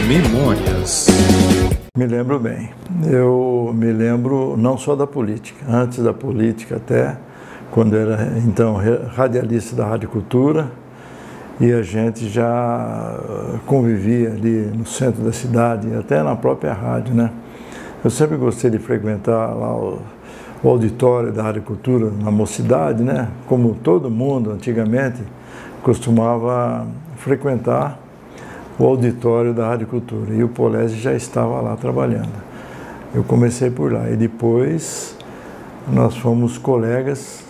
Memórias. Me lembro bem. Eu me lembro não só da política, antes da política até, quando era então radialista da Rádio Cultura, e a gente já convivia ali no centro da cidade, até na própria rádio, né? Eu sempre gostei de frequentar lá o auditório da Rádio Cultura, na Mocidade, né? Como todo mundo antigamente costumava frequentar o auditório da Rádio Cultura, e o Polezi já estava lá trabalhando. Eu comecei por lá e depois nós fomos colegas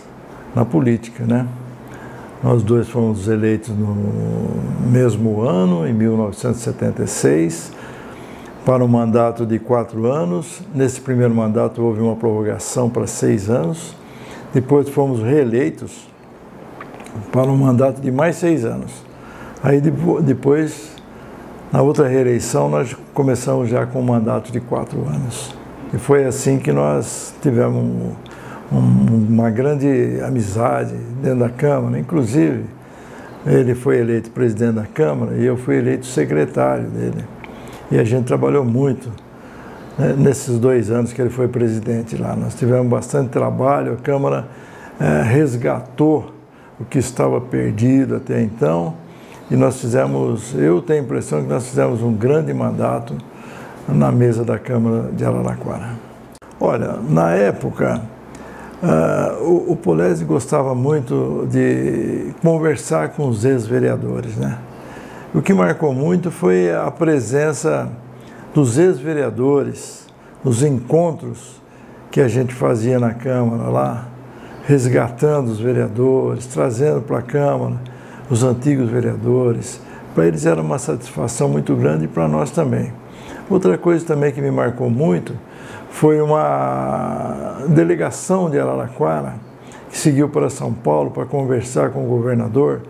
na política, né? Nós dois fomos eleitos no mesmo ano, em 1976, para um mandato de 4 anos. Nesse primeiro mandato houve uma prorrogação para 6 anos. Depois fomos reeleitos para um mandato de mais 6 anos. Aí depois, na outra reeleição, nós começamos já com um mandato de 4 anos. E foi assim que nós tivemos uma grande amizade dentro da Câmara. Inclusive, ele foi eleito presidente da Câmara e eu fui eleito secretário dele. E a gente trabalhou muito, né, nesses 2 anos que ele foi presidente lá. Nós tivemos bastante trabalho, a Câmara resgatou o que estava perdido até então. E nós fizemos, eu tenho a impressão que nós fizemos um grande mandato na mesa da Câmara de Araraquara. Olha, na época, o Polezi gostava muito de conversar com os ex-vereadores, né? O que marcou muito foi a presença dos ex-vereadores nos encontros que a gente fazia na Câmara lá, resgatando os vereadores, trazendo para a Câmara os antigos vereadores. Para eles era uma satisfação muito grande e para nós também. Outra coisa também que me marcou muito foi uma delegação de Araraquara que seguiu para São Paulo para conversar com o governador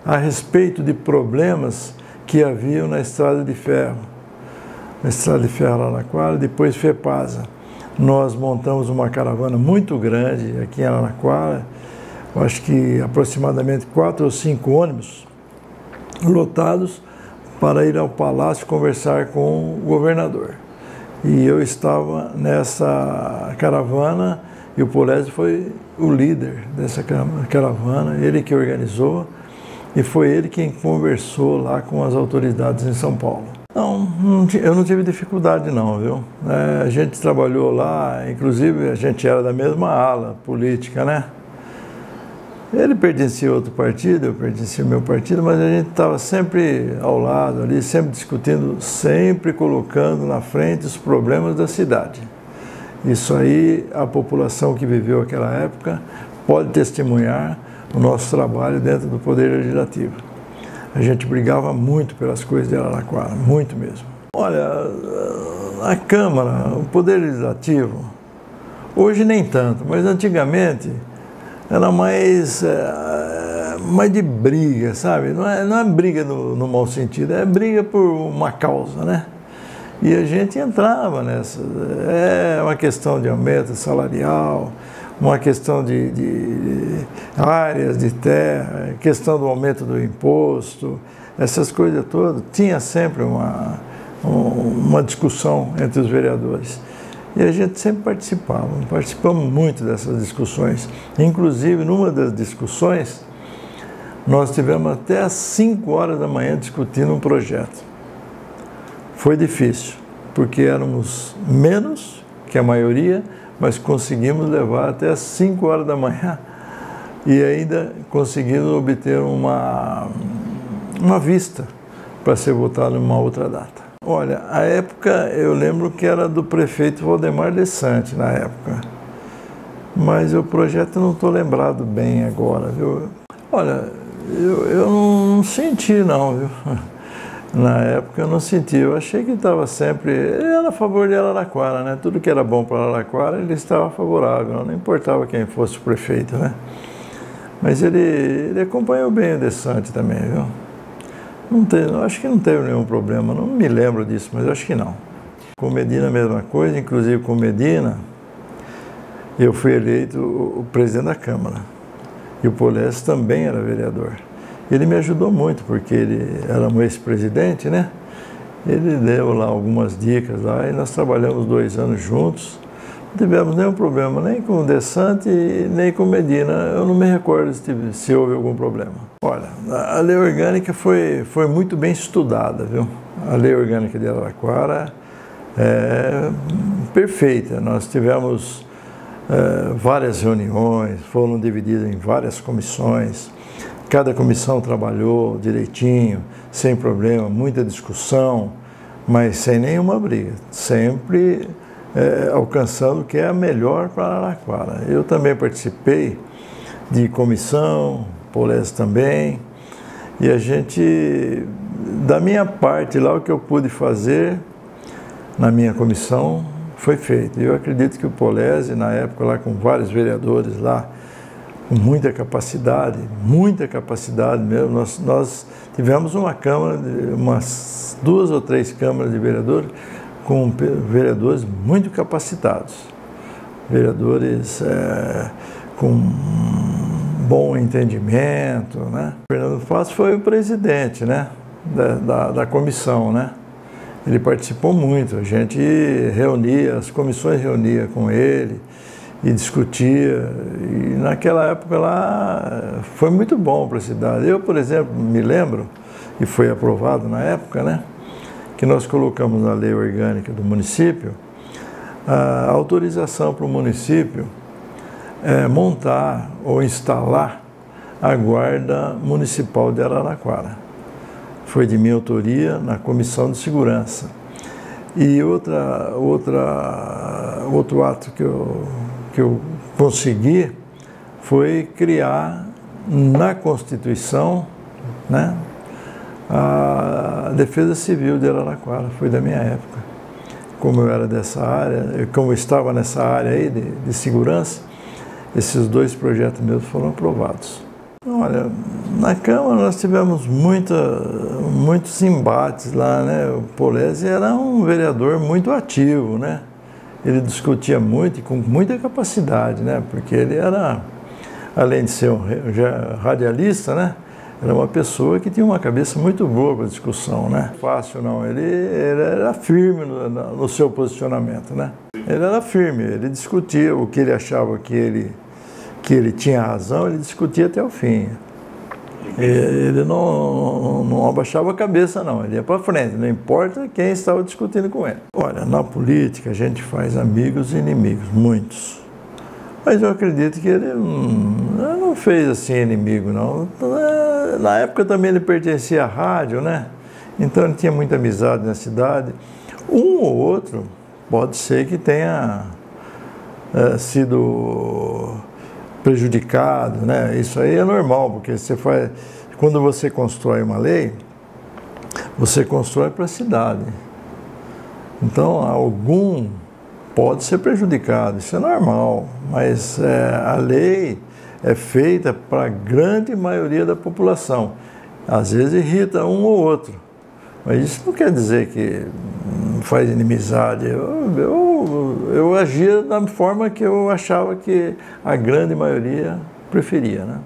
a respeito de problemas que haviam na Estrada de Ferro. Na Estrada de Ferro Araraquara, depois FEPASA. Nós montamos uma caravana muito grande aqui em Araraquara, eu acho que aproximadamente 4 ou 5 ônibus lotados para ir ao Palácio conversar com o governador. E eu estava nessa caravana e o Polezi foi o líder dessa caravana, ele que organizou e foi ele quem conversou lá com as autoridades em São Paulo. Eu não tive dificuldade não, viu? A gente trabalhou lá, inclusive a gente era da mesma ala política, né? Ele pertencia a outro partido, eu pertencia ao meu partido, mas a gente estava sempre ao lado ali, sempre discutindo, sempre colocando na frente os problemas da cidade. Isso aí, a população que viveu aquela época pode testemunhar o nosso trabalho dentro do Poder Legislativo. A gente brigava muito pelas coisas de Araraquara, muito mesmo. Olha, a Câmara, o Poder Legislativo, hoje nem tanto, mas antigamente era mais de briga, sabe? Não é briga no mau sentido, é briga por uma causa, né? E a gente entrava nessa. É uma questão de aumento salarial, uma questão de áreas de terra, questão do aumento do imposto, essas coisas todas. Tinha sempre uma discussão entre os vereadores. E a gente sempre participamos muito dessas discussões. Inclusive, numa das discussões, nós tivemos até às 5 horas da manhã discutindo um projeto. Foi difícil, porque éramos menos que a maioria, mas conseguimos levar até às 5 horas da manhã e ainda conseguimos obter uma vista para ser votado em uma outra data. Olha, a época eu lembro que era do prefeito Valdemar Dessante na época, mas o projeto eu não estou lembrado bem agora, viu? Olha, eu não senti não, viu? Na época eu não senti, eu achei que estava sempre, ele era a favor de Araraquara, né? Tudo que era bom para Araraquara ele estava favorável, não importava quem fosse o prefeito, né? Mas ele acompanhou bem o Dessante também, viu? Acho que não teve nenhum problema, não me lembro disso, mas acho que não. Com Medina a mesma coisa, inclusive com Medina, eu fui eleito o presidente da Câmara. E o Polezi também era vereador. Ele me ajudou muito, porque ele era um ex-presidente, né? Ele deu lá algumas dicas lá e nós trabalhamos 2 anos juntos. Não tivemos nenhum problema, nem com o Dessante, nem com o Medina. Eu não me recordo se houve algum problema. Olha, a lei orgânica foi muito bem estudada, viu? A lei orgânica de Araraquara é perfeita. Nós tivemos várias reuniões, foram divididas em várias comissões. Cada comissão trabalhou direitinho, sem problema, muita discussão, mas sem nenhuma briga. Sempre alcançando o que é a melhor para Araraquara. Eu também participei de comissão, Polese também, e a gente, da minha parte lá, o que eu pude fazer na minha comissão foi feito. Eu acredito que o Polese, na época lá com vários vereadores lá, com muita capacidade mesmo, nós tivemos uma Câmara, umas 2 ou 3 câmaras de vereadores, com vereadores muito capacitados, vereadores com bom entendimento, né? O Fernando Fasso foi o presidente, né, da comissão, né? Ele participou muito, a gente reunia, as comissões reunia com ele e discutia, e naquela época lá foi muito bom para a cidade. Eu, por exemplo, me lembro, e foi aprovado na época, né, que nós colocamos na lei orgânica do município a autorização para o município montar ou instalar a Guarda Municipal de Araraquara. Foi de minha autoria na Comissão de Segurança. E outro ato que eu consegui foi criar na Constituição, né, a Defesa Civil de Araraquara. Foi da minha época. Como eu era dessa área, como eu estava nessa área aí de segurança, esses 2 projetos meus foram aprovados. Olha, na Câmara nós tivemos muitos embates lá, né? O Polese era um vereador muito ativo, né? Ele discutia muito e com muita capacidade, né? Porque ele era, além de ser um radialista, né, era uma pessoa que tinha uma cabeça muito boa para discussão, né? Fácil não, ele era firme no seu posicionamento, né? Ele era firme, ele discutia o que ele achava que ele tinha razão, ele discutia até o fim. Ele não abaixava a cabeça não, ele ia para frente, não importa quem estava discutindo com ele. Olha, na política a gente faz amigos e inimigos, muitos. Mas eu acredito que ele não fez assim inimigo, não. Na época também ele pertencia à rádio, né? Então ele tinha muita amizade na cidade. Um ou outro pode ser que tenha sido prejudicado, né? Isso aí é normal, porque quando você constrói uma lei, você constrói para a cidade. Então algum pode ser prejudicado, isso é normal, mas a lei é feita para a grande maioria da população. Às vezes irrita um ou outro, mas isso não quer dizer que faz inimizade. Eu agia da forma que eu achava que a grande maioria preferia, né?